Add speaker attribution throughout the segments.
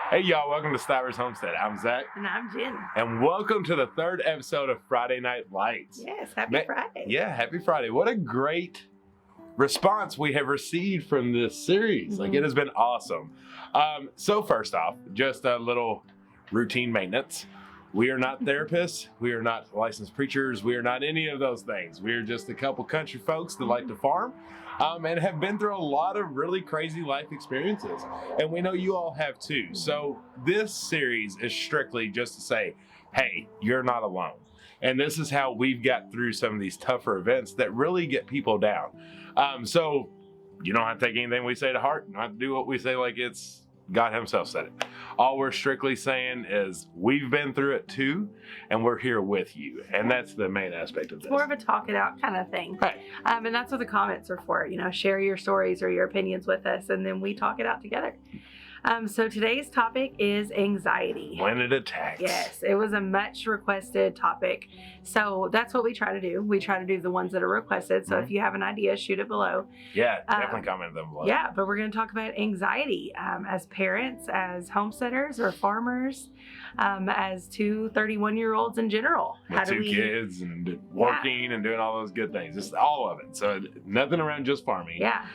Speaker 1: Hey y'all, welcome to Stivers Homestead. I'm Zach.
Speaker 2: And I'm Jen.
Speaker 1: And welcome to the third episode of Friday Night Lights.
Speaker 2: Yes, happy Friday.
Speaker 1: Yeah, happy Friday. What a great response we have received from this series.
Speaker 2: Mm-hmm.
Speaker 1: Like, it has been awesome. So first off, just a little routine maintenance. We are not therapists. We are not licensed preachers. We are not any of those things. We are just a couple country folks that like to farm and have been through a lot of really crazy life experiences. And we know you all have too. So this series is strictly just to say, hey, you're not alone. And this is how we've got through some of these tougher events that really get people down. So you don't have to take anything we say to heart. You don't have to do what we say like it's God himself said it. All we're strictly saying is we've been through it too, and we're here with you. And that's the main aspect of this.
Speaker 2: It's more of a talk it out kind of thing.
Speaker 1: Right.
Speaker 2: And that's what the comments are for. You know, share your stories or your opinions with us, and then we talk it out together. So today's topic is anxiety.
Speaker 1: When it attacks.
Speaker 2: Yes, it was a much requested topic. So that's what we try to do. We try to do the ones that are requested. So if you have an idea, shoot it below.
Speaker 1: Yeah, definitely comment them below.
Speaker 2: Yeah, but we're going to talk about anxiety as parents, as homesteaders or farmers, as two 31-year-olds in general.
Speaker 1: With two kids and working and doing all those good things. Just all of it. So nothing around just farming.
Speaker 2: Yeah.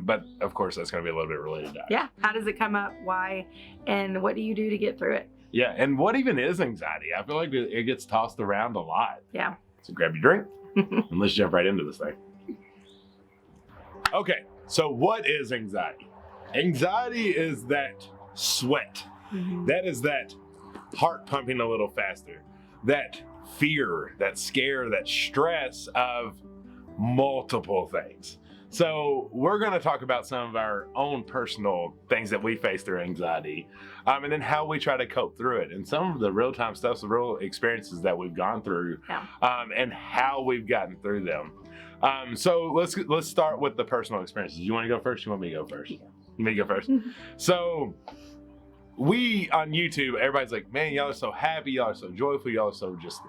Speaker 1: But of course, that's going to be a little bit related to that.
Speaker 2: Yeah. How does it come up? Why? And what do you do to get through it?
Speaker 1: Yeah. And what even is anxiety? I feel like it gets tossed around a lot.
Speaker 2: Yeah.
Speaker 1: So grab your drink and let's jump right into this thing. Okay. So what is anxiety? Anxiety is that sweat.
Speaker 2: Mm-hmm.
Speaker 1: That is that heart pumping a little faster. That fear, that scare, that stress of multiple things. So we're going to talk about some of our own personal things that we face through anxiety, and then how we try to cope through it, and some of the real-time stuff, the real experiences that we've gone through, and how we've gotten through them. So let's start with the personal experiences. You want to go first? You want me to go first? You want me to go first? So we on YouTube, everybody's like, man, y'all are so happy, y'all are so joyful, y'all are so just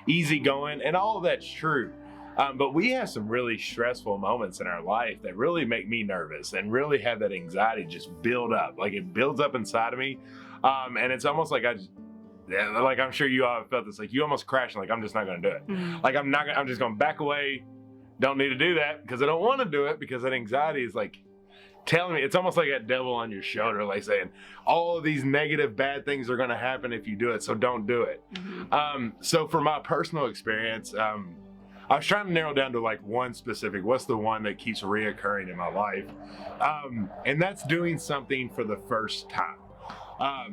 Speaker 1: easygoing, and all of that's true. But we have some really stressful moments in our life that really make me nervous and really have that anxiety just build up. Like, it builds up inside of me. And it's almost like I'm sure you all have felt this, like you almost crash and like, I'm just not going to do it.
Speaker 2: Mm-hmm.
Speaker 1: Like, I'm just going to back away. Don't need to do that because I don't want to do it, because that anxiety is like telling me, it's almost like that devil on your shoulder, like saying all of these negative, bad things are going to happen if you do it. So don't do it. Mm-hmm. So for my personal experience, I was trying to narrow down to like one specific, what's the one that keeps reoccurring in my life? And that's doing something for the first time. I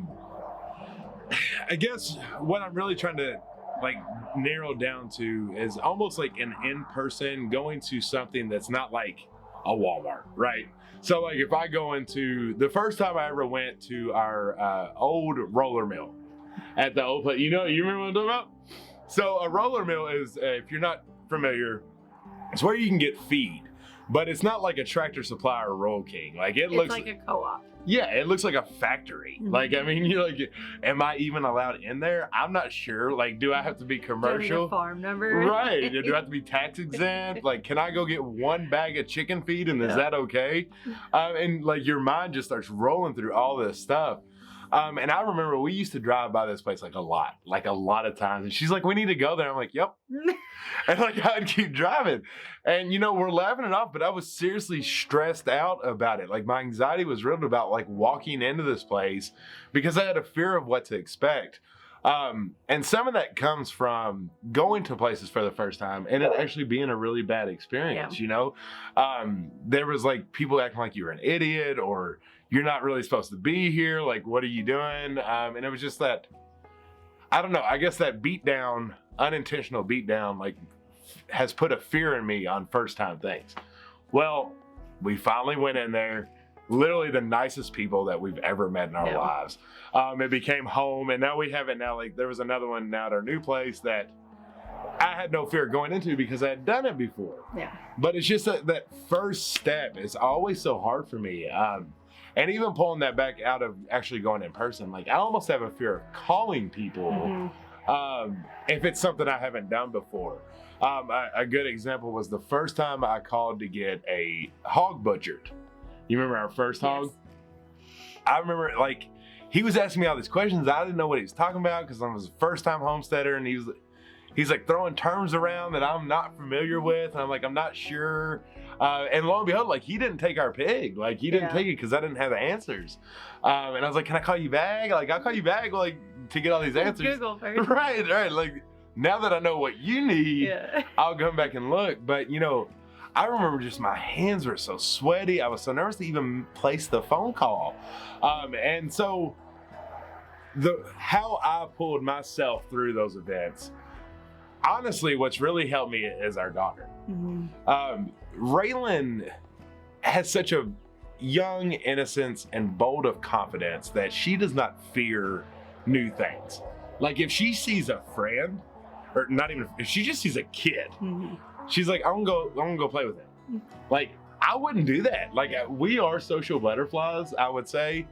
Speaker 1: guess what I'm really trying to like narrow down to is almost like an in-person going to something that's not like a Walmart, right? So like if I go into, the first time I ever went to our old roller mill at the old place, you remember what I'm talking about? So a roller mill is, if you're not familiar, it's where you can get feed, but it's not like a Tractor Supply or Roll King. Like it looks
Speaker 2: like a co-op.
Speaker 1: Yeah, it looks like a factory.
Speaker 2: Mm-hmm.
Speaker 1: Like, I mean, you're like, am I even allowed in there? I'm not sure. Like, do I have to be commercial?
Speaker 2: Do I need a farm number?
Speaker 1: Right. Do I have to be tax exempt? Like, can I go get one bag of chicken feed and is that okay? And like your mind just starts rolling through all this stuff. And I remember we used to drive by this place like a lot of times. And she's like, we need to go there. I'm like, yep. And like, I'd keep driving. And we're laughing it off, but I was seriously stressed out about it. Like, my anxiety was real about like walking into this place because I had a fear of what to expect. And some of that comes from going to places for the first time and it actually being a really bad experience, There was like people acting like you were an idiot or you're not really supposed to be here. Like, what are you doing? And it was just that, I don't know, I guess that unintentional beatdown, like has put a fear in me on first time things. Well, we finally went in there, literally the nicest people that we've ever met in our lives. It became home, and now we have it now. Like, there was another one now at our new place that I had no fear going into because I had done it before. Yeah. But it's just that first step is always so hard for me. And even pulling that back out of actually going in person, like I almost have a fear of calling people if it's something I haven't done before. A good example was the first time I called to get a hog butchered. You remember our first hog? I remember like he was asking me all these questions. I didn't know what he was talking about because I was a first-time homesteader, and he's like throwing terms around that I'm not familiar with, and I'm like, I'm not sure. And lo and behold, like, he didn't take our pig. Like, he didn't take it because I didn't have the answers. And I was like, can I call you back? Like, I'll call you back, like, to get all these answers.
Speaker 2: Google first.
Speaker 1: Right. Like, now that I know what you need, I'll come back and look. But, you know, I remember just my hands were so sweaty. I was so nervous to even place the phone call. And so how I pulled myself through those events, honestly, what's really helped me is our daughter. Raylan has such a young innocence and bold of confidence that she does not fear new things. Like, if she sees a friend, or not even, if she just sees a kid, she's like, I'm gonna go play with him. Like, I wouldn't do that. Like, we are social butterflies, I would say,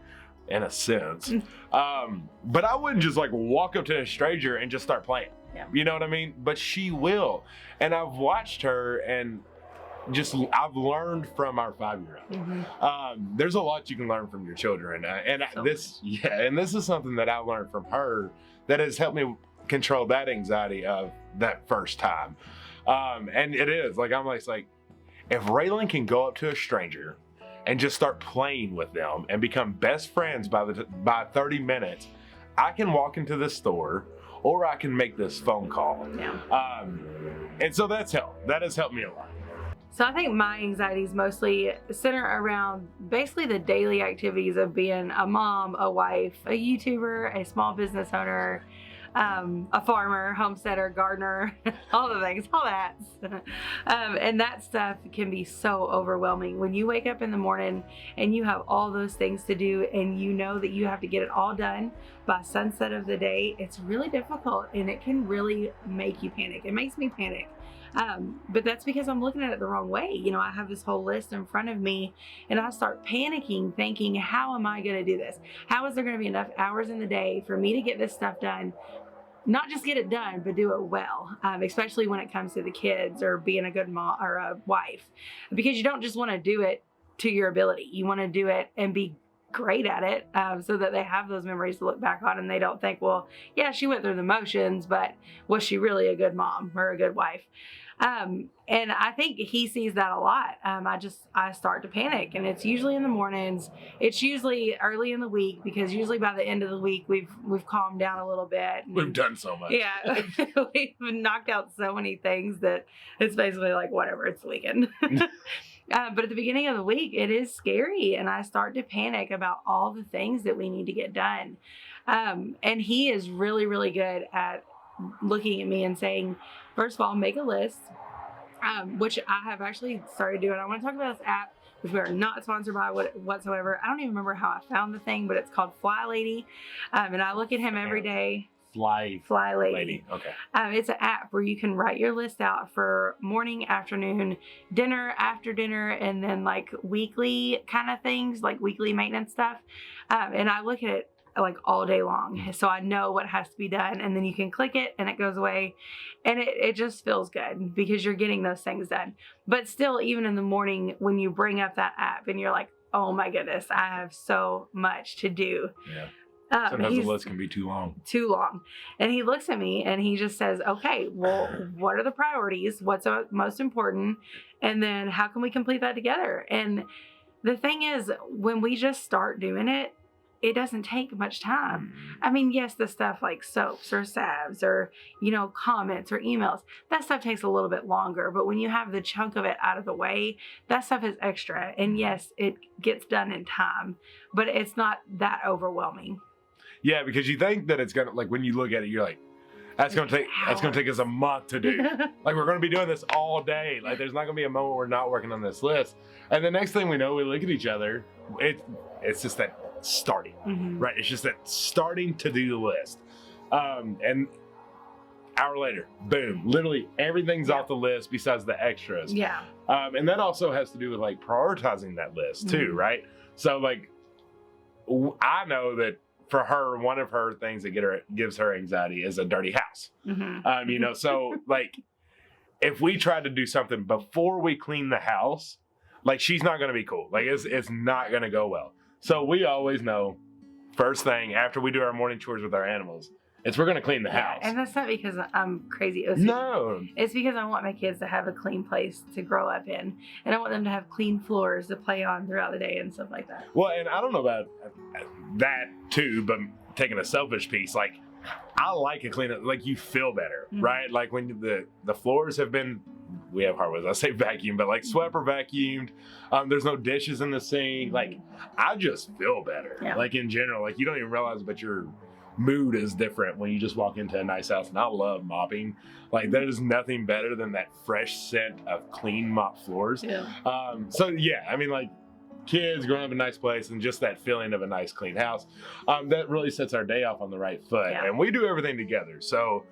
Speaker 1: in a sense. But I wouldn't just like walk up to a stranger and just start playing. You know what I mean? But she will. And I've watched her, and I've learned from our 5-year-old. There's a lot you can learn from your children. This is something that I learned from her that has helped me control that anxiety of that first time. And it is like, I'm like, if Raylan can go up to a stranger and just start playing with them and become best friends by 30 minutes, I can walk into the store, or I can make this phone call. And so that has helped me a lot.
Speaker 2: So I think my anxieties mostly center around basically the daily activities of being a mom, a wife, a YouTuber, a small business owner, a farmer, homesteader, gardener, all the things, all that. And that stuff can be so overwhelming. When you wake up in the morning and you have all those things to do, and you know that you have to get it all done by sunset of the day, it's really difficult, and it can really make you panic. It makes me panic. But that's because I'm looking at it the wrong way. You know, I have this whole list in front of me, and I start panicking, thinking, how am I going to do this? How is there going to be enough hours in the day for me to get this stuff done? Not just get it done, but do it well, especially when it comes to the kids or being a good mom or a wife, because you don't just want to do it to your ability. You want to do it and be great at it, so that they have those memories to look back on, and they don't think, well, yeah, she went through the motions, but was she really a good mom or a good wife? And I think he sees that a lot. I start to panic, and it's usually in the mornings. It's usually early in the week, because usually by the end of the week, we've calmed down a little bit.
Speaker 1: We've done so much.
Speaker 2: Yeah. We've knocked out so many things that it's basically like, whatever, it's the weekend. But at the beginning of the week, it is scary, and I start to panic about all the things that we need to get done. And he is really, really good at looking at me and saying, first of all, make a list, which I have actually started doing. I want to talk about this app, which we are not sponsored by whatsoever. I don't even remember how I found the thing, but it's called Fly Lady. And I look at him every day. Fly Lady.
Speaker 1: Okay.
Speaker 2: It's an app where you can write your list out for morning, afternoon, dinner, after dinner, and then like weekly kind of things, like weekly maintenance stuff. And I look at it like all day long, so I know what has to be done, and then you can click it and it goes away, and it just feels good because you're getting those things done. But still, even in the morning when you bring up that app and you're like, oh my goodness, I have so much to do.
Speaker 1: Sometimes the list can be too long.
Speaker 2: And he looks at me and he just says, okay, well, what are the priorities? What's most important? And then how can we complete that together? And the thing is, when we just start doing it, it doesn't take much time. I mean, yes, the stuff like soaps or salves or, comments or emails, that stuff takes a little bit longer. But when you have the chunk of it out of the way, that stuff is extra. And yes, it gets done in time, but it's not that overwhelming.
Speaker 1: Yeah, because you think that it's gonna, like, when you look at it, you're like, that's gonna take us a month to do. Like, we're gonna be doing this all day. Like, there's not gonna be a moment we're not working on this list. And the next thing we know, we look at each other. It's just that starting, right? It's just that starting to do the list. And hour later, boom, literally everything's off the list besides the extras.
Speaker 2: Yeah.
Speaker 1: And that also has to do with like prioritizing that list too, right? So like, I know that for her, one of her things that gives her anxiety is a dirty house. So like, if we try to do something before we clean the house, like, she's not going to be cool. Like, it's not going to go well. So we always know first thing after we do our morning chores with our animals, we're going to clean the house.
Speaker 2: And that's not because I'm crazy OCD.
Speaker 1: No.
Speaker 2: It's because I want my kids to have a clean place to grow up in. And I want them to have clean floors to play on throughout the day and stuff like that.
Speaker 1: Well, and I don't know about that too, but taking a selfish piece, like, I like a clean up, like, you feel better, right? Like when the floors have been, we have hardwoods, I say vacuum, but like swept or vacuumed, there's no dishes in the sink, like, I just feel better.
Speaker 2: Yeah.
Speaker 1: Like in general, like you don't even realize, but your mood is different when you just walk into a nice house. And I love mopping. Like, there is nothing better than that fresh scent of clean mop floors.
Speaker 2: Yeah.
Speaker 1: So yeah, I mean, like, kids growing up in a nice place and just that feeling of a nice clean house, that really sets our day off on the right foot.
Speaker 2: Yeah.
Speaker 1: And we do everything together. So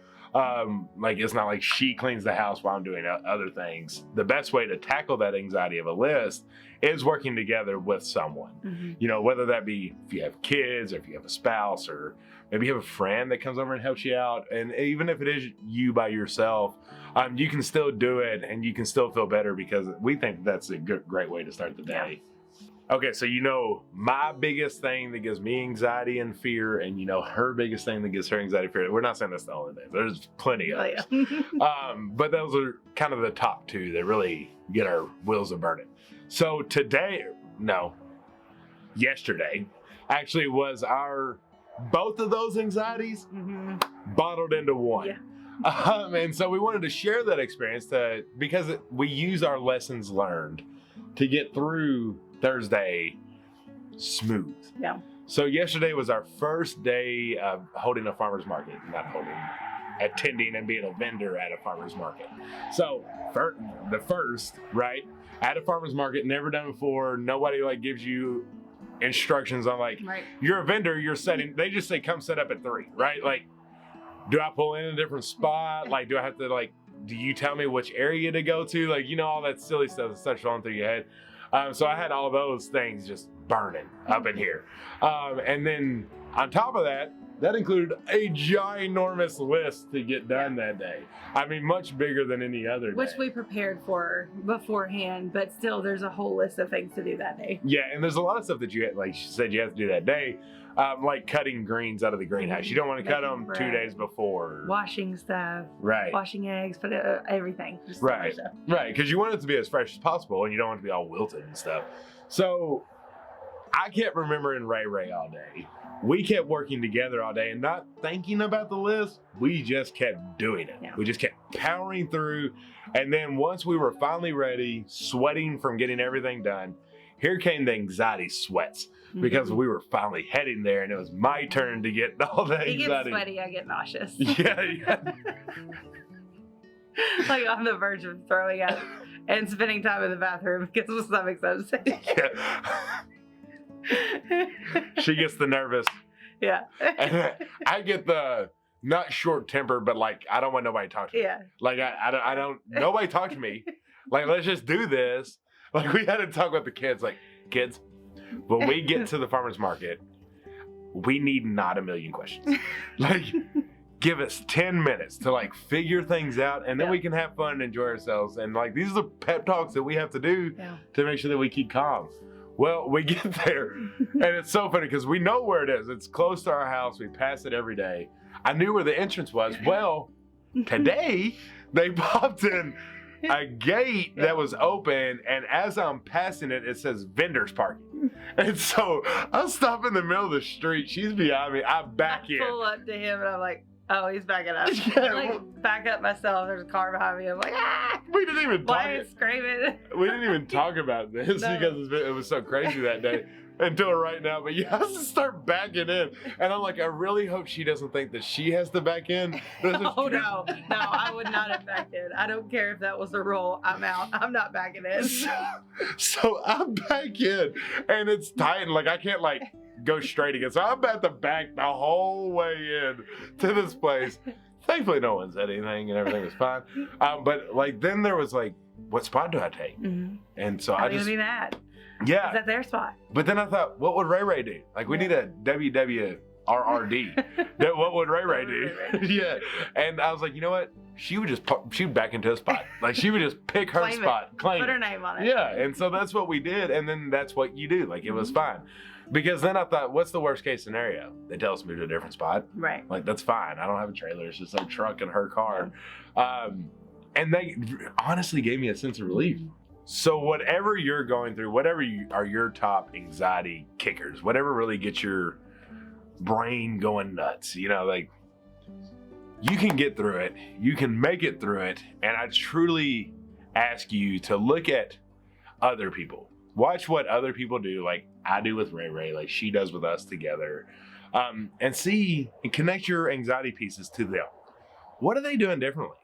Speaker 1: like, it's not like she cleans the house while I'm doing other things. The best way to tackle that anxiety of a list is working together with someone. You know, whether that be if you have kids or if you have a spouse, or maybe you have a friend that comes over and helps you out. And even if it is you by yourself, you can still do it and you can still feel better, because we think that's a great way to start the day. Okay, so you know my biggest thing that gives me anxiety and fear, and you know her biggest thing that gives her anxiety and fear. We're not saying that's the only thing. There's plenty of others. But those are kind of the top two that really get our wheels a burning. So yesterday actually was both of those anxieties bottled into one. Yeah. And so we wanted to share that experience because we use our lessons learned to get through Thursday smooth. Yeah. So yesterday was our first day of holding a farmer's market, attending and being a vendor at a farmer's market. So the first, right, at a farmer's market, never done before. Nobody like gives you instructions on like, you're a vendor, they just say, come set up at 3, right? Like, do I pull in a different spot? Like, do I have to like, do you tell me which area to go to? Like, you know, all that silly stuff that starts going through your head. So I had all those things just burning up in here. And then on top of that, that included a ginormous list to get done that day. I mean, much bigger than any other day.
Speaker 2: Which we prepared for beforehand, but still there's a whole list of things to do that day.
Speaker 1: Yeah, and there's a lot of stuff that you said you have to do that day. Like cutting greens out of the greenhouse. You don't want to cut them bread, 2 days before.
Speaker 2: Washing stuff.
Speaker 1: Right.
Speaker 2: Washing eggs, but everything. Just
Speaker 1: right. Right, because you want it to be as fresh as possible, and you don't want it to be all wilted and stuff. So I kept remembering Ray all day. We kept working together all day and not thinking about the list. We just kept doing it. Yeah. We just kept powering through. And then once we were finally ready, sweating from getting everything done, here came the anxiety sweats. Because we were finally heading there, and it was my turn to get all the anxiety.
Speaker 2: He gets sweaty, I get nauseous.
Speaker 1: Yeah.
Speaker 2: Like on the verge of throwing up and spending time in the bathroom because my stomach's upset.
Speaker 1: Yeah. She gets the nervous.
Speaker 2: Yeah.
Speaker 1: And I get the not short temper, but like I don't want nobody to talk to me.
Speaker 2: Yeah.
Speaker 1: Like I don't nobody talk to me. Like, let's just do this. Like, we had to talk with the kids. Like, kids, when we get to the farmer's market, we need not a million questions. Like, give us 10 minutes to like figure things out, and then we can have fun and enjoy ourselves. And like, these are the pep talks that we have to do to make sure that we keep calm. Well, we get there, and it's so funny because we know where it is. It's close to our house. We pass it every day. I knew where the entrance was. Well, today they popped in a gate that was open, and as I'm passing it, it says vendors parking. And so I stop in the middle of the street. She's behind me. I back in.
Speaker 2: Pull up to him, and I'm like, oh, he's backing up.
Speaker 1: Yeah,
Speaker 2: like, back up myself. There's a car behind me. I'm like, ah!
Speaker 1: We didn't even talk.
Speaker 2: Why is screaming?
Speaker 1: We didn't even talk about this because it was so crazy that day. Until right now, but you have to start backing in. And I'm like, I really hope she doesn't think that she has to back in.
Speaker 2: No, I would not have backed in. I don't care if that was the rule. I'm out. I'm not backing in.
Speaker 1: So I'm back in, and it's tight, and like I can't like go straight again. So I'm at the back the whole way in to this place. Thankfully, no one said anything, and everything was fine. But like then there was like, what spot do I take? And so
Speaker 2: I'm gonna be mad.
Speaker 1: Yeah.
Speaker 2: Is that their spot?
Speaker 1: But then I thought, what would Ray do? Like, we need a WWRRD. What would Ray do? Yeah. And I was like, you know what? She would back into a spot. Like, she would just pick her spot, claim
Speaker 2: it. Put her name on it.
Speaker 1: Yeah. And so that's what we did. And then that's what you do. Like, it was fine. Because then I thought, what's the worst case scenario? They tell us to move to a different spot.
Speaker 2: Right.
Speaker 1: Like, that's fine. I don't have a trailer. It's just a truck and her car. And they honestly gave me a sense of relief. So whatever you're going through, whatever are your top anxiety kickers, whatever really gets your brain going nuts, you know, like, you can get through it. You can make it through it. And I truly ask you to look at other people. Watch what other people do, like I do with Ray Ray, like she does with us together, and see and connect your anxiety pieces to them. What are they doing differently?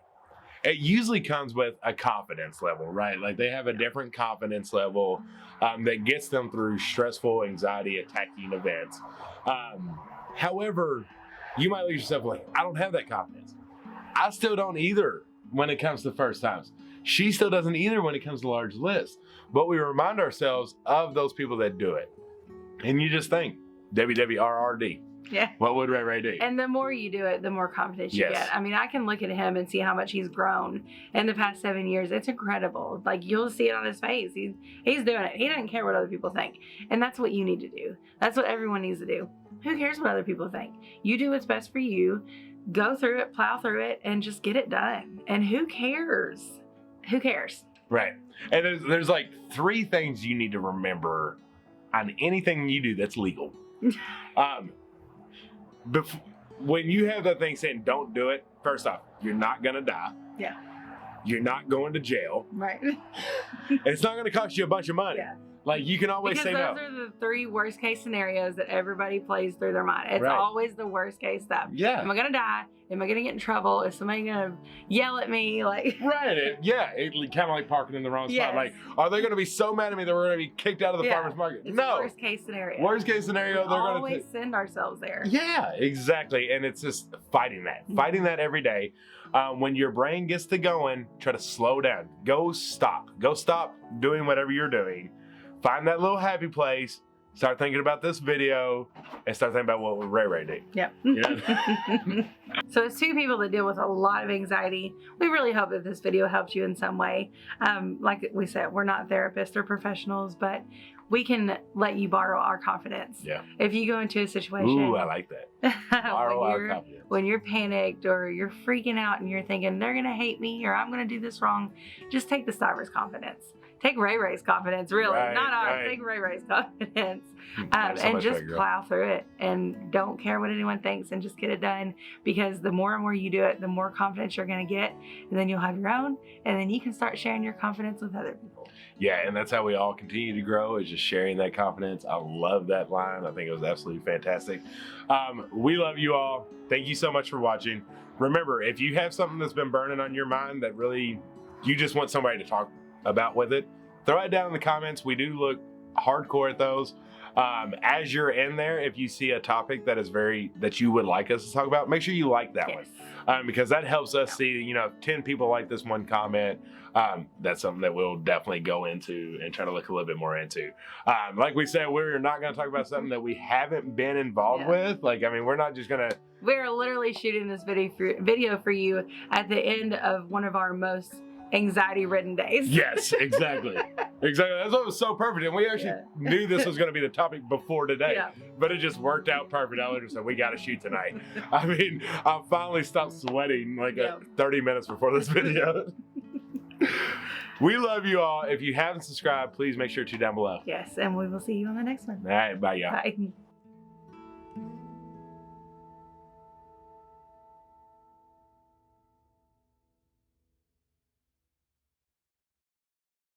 Speaker 1: It usually comes with a confidence level, right? Like they have a different confidence level that gets them through stressful, anxiety attacking events. However, you might look at yourself like, I don't have that confidence. I still don't either when it comes to first times. She still doesn't either when it comes to large lists. But we remind ourselves of those people that do it. And you just think, WWRRD.
Speaker 2: Yeah.
Speaker 1: What would Ray Ray do?
Speaker 2: And the more you do it, the more confidence you get. I mean, I can look at him and see how much he's grown in the past 7 years. It's incredible. Like, you'll see it on his face. He's doing it. He doesn't care what other people think. And that's what you need to do. That's what everyone needs to do. Who cares what other people think? You do what's best for you. Go through it, plow through it, and just get it done. And who cares? Who cares?
Speaker 1: Right. And there's like 3 things you need to remember on anything you do that's legal. When you have that thing saying don't do it, first off, you're not gonna die.
Speaker 2: Yeah.
Speaker 1: You're not going to jail.
Speaker 2: Right.
Speaker 1: It's not gonna cost you a bunch of money.
Speaker 2: Yeah.
Speaker 1: Like, you can always say no.
Speaker 2: Because those are the 3 worst case scenarios that everybody plays through their mind. It's always the worst case stuff.
Speaker 1: Yeah.
Speaker 2: Am I gonna die? Am I gonna get in trouble? Is somebody gonna yell at me? Like,
Speaker 1: right. It kind of like parking in the wrong spot.
Speaker 2: Yes.
Speaker 1: Like, are they gonna be so mad at me that we're gonna be kicked out of the farmer's market?
Speaker 2: It's
Speaker 1: No.
Speaker 2: the worst case scenario.
Speaker 1: Worst case scenario,
Speaker 2: we
Speaker 1: they're gonna
Speaker 2: always send ourselves there.
Speaker 1: Yeah, exactly. And it's just fighting that every day. When your brain gets to going, try to slow down. Go stop doing whatever you're doing. Find that little happy place. Start thinking about this video and start thinking about what would Ray Ray do.
Speaker 2: Yep.
Speaker 1: You know?
Speaker 2: So it's 2 people that deal with a lot of anxiety. We really hope that this video helped you in some way. Like we said, we're not therapists or professionals, but we can let you borrow our confidence.
Speaker 1: Yeah.
Speaker 2: If you go into a situation.
Speaker 1: Ooh, I like that. Borrow our confidence.
Speaker 2: When you're panicked or you're freaking out and you're thinking they're going to hate me or I'm going to do this wrong, just take the Stivers confidence. Take Ray Ray's confidence, really. Not ours. Take Ray Ray's confidence. And just plow through it. And don't care what anyone thinks and just get it done. Because the more and more you do it, the more confidence you're going to get. And then you'll have your own. And then you can start sharing your confidence with other people.
Speaker 1: Yeah, and that's how we all continue to grow, is just sharing that confidence. I love that line. I think it was absolutely fantastic. We love you all. Thank you so much for watching. Remember, if you have something that's been burning on your mind that really you just want somebody to talk about with it, throw it down in the comments. We do look hardcore at those. As you're in there, if you see a topic that is that you would like us to talk about, make sure you like that one, because that helps us see, you know, 10 people like this one comment. That's something that we'll definitely go into and try to look a little bit more into. Like we said, we're not going to talk about something that we haven't been involved with. Like, I mean, we're not just going to.
Speaker 2: We're literally shooting this video for you at the end of one of our most anxiety-ridden days.
Speaker 1: Yes, exactly. Exactly. That's what was so perfect. And we actually knew this was going to be the topic before today, but it just worked out perfect. I literally said, we got to shoot tonight. I mean, I finally stopped sweating like 30 minutes before this video. We love you all. If you haven't subscribed, please make sure to down below.
Speaker 2: Yes, and we will see you on the next one.
Speaker 1: All right, bye, y'all.
Speaker 2: Bye.